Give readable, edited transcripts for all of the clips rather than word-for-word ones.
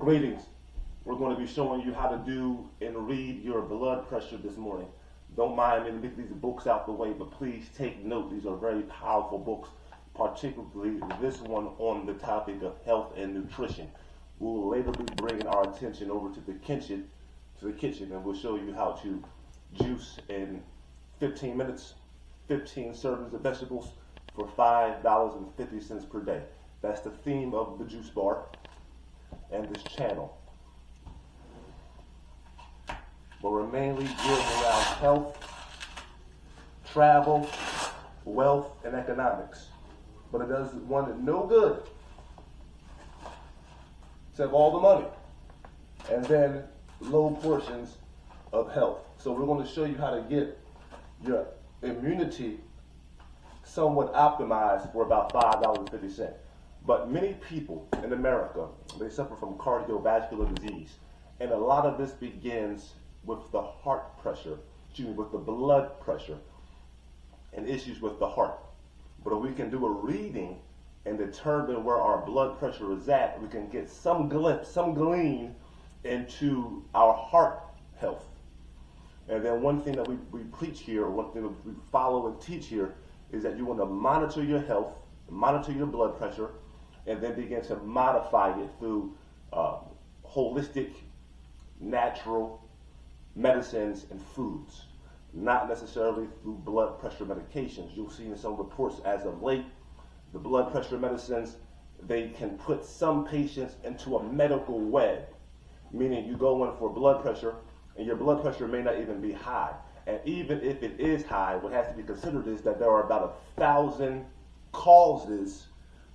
Greetings. We're going to be showing you how to do and read your blood pressure this morning. Don't mind me to get these books out the way, but please take note. These are very powerful books, particularly this one on the topic of health and nutrition. We will later be bringing our attention over to the kitchen, and we'll show you how to juice in 15 minutes, 15 servings of vegetables for $5.50 per day. That's the theme of the juice bar and this channel. But we're mainly geared around health, travel, wealth, and economics. But it does one no good to have all the money and then low portions of health. So we're going to show you how to get your immunity somewhat optimized for about $5.50. But many people in America, they suffer from cardiovascular disease. And a lot of this begins with the heart pressure, with the blood pressure and issues with the heart. But if we can do a reading and determine where our blood pressure is at, we can get some glimpse, some glean into our heart health. And then one thing that we preach here, or one thing that we follow and teach here, is that you want to monitor your health, monitor your blood pressure, and then begin to modify it through holistic, natural medicines and foods, not necessarily through blood pressure medications. You'll see in some reports as of late, the blood pressure medicines, they can put some patients into a medical web, meaning you go in for blood pressure and your blood pressure may not even be high. And even if it is high, what has to be considered is that there are about 1,000 causes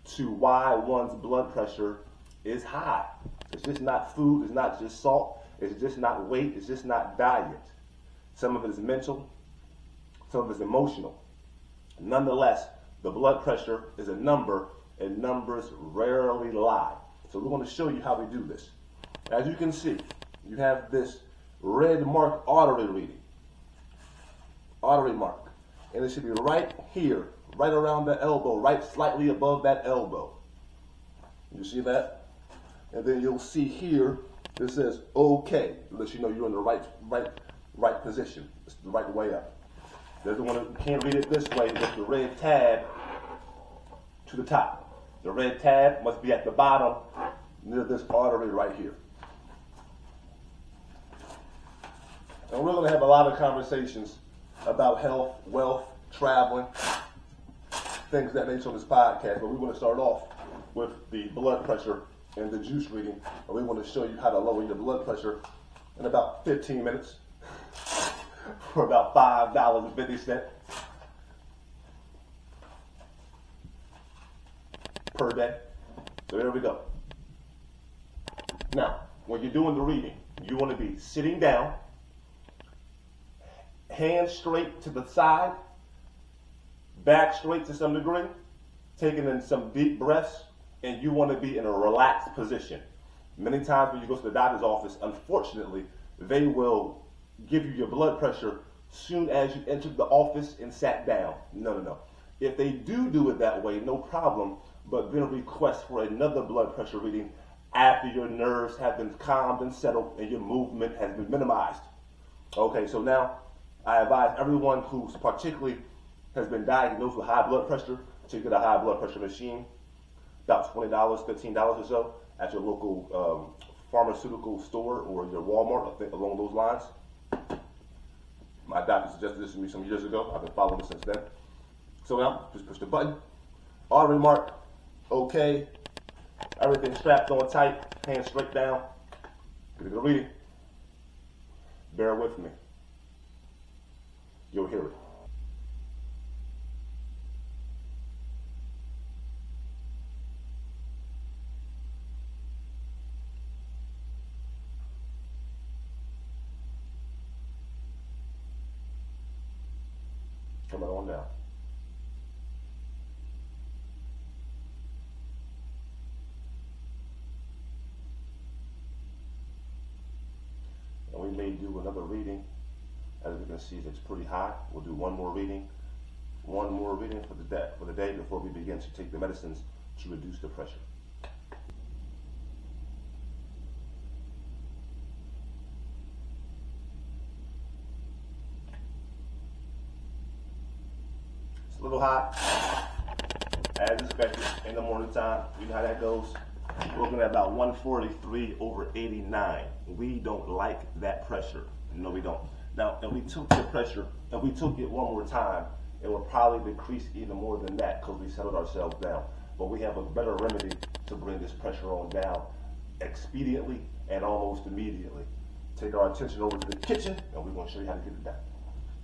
to why one's blood pressure is high. It's just not food, it's not just salt, it's just not weight, it's just not diet. Some of it is mental, some of it is emotional. Nonetheless, the blood pressure is a number, and numbers rarely lie. So we're going to show you how we do this. As you can see, you have this red marked artery reading. Artery mark. And it should be right here, right around the elbow, right slightly above that elbow. You see that? And then you'll see here, it says okay, lets you know you're in the right position. It's the right way up. There's the one that can't read it this way, there's the red tab to the top. The red tab must be at the bottom near this artery right here. And we're going to have a lot of conversations about health, wealth, traveling, things of that nature on this podcast. But we want to start off with the blood pressure and the juice reading. And we want to show you how to lower your blood pressure in about 15 minutes for about $5.50 per day. So there we go. Now, when you're doing the reading, you want to be sitting down, hands straight to the side, back straight to some degree, taking in some deep breaths, and you want to be in a relaxed position. Many times when you go to the doctor's office, unfortunately, they will give you your blood pressure soon as you entered the office and sat down. No. If they do it that way, no problem, but then request for another blood pressure reading after your nerves have been calmed and settled and your movement has been minimized. Okay, so now I advise everyone who's particularly has been diagnosed with high blood pressure to get a high blood pressure machine, about $20, $15 or so at your local pharmaceutical store or your Walmart, I think along those lines. My doctor suggested this to me some years ago. I've been following it since then. So now, just push the button. Artery mark, okay. Everything strapped on tight, hands straight down. Get a reading. Bear with me. You'll hear it. Coming on down. And we may do another reading. As we can see, it's pretty high. We'll do one more reading for the day before we begin to take the medicines to reduce the pressure. a little hot, as expected in the morning time. You know how that goes. We're looking at about 143/89. We don't like that pressure. No, we don't. Now, if we took the pressure, if we took it one more time, it will probably decrease even more than that because we settled ourselves down. But we have a better remedy to bring this pressure on down expediently and almost immediately. Take our attention over to the kitchen, and we're going to show you how to get it done.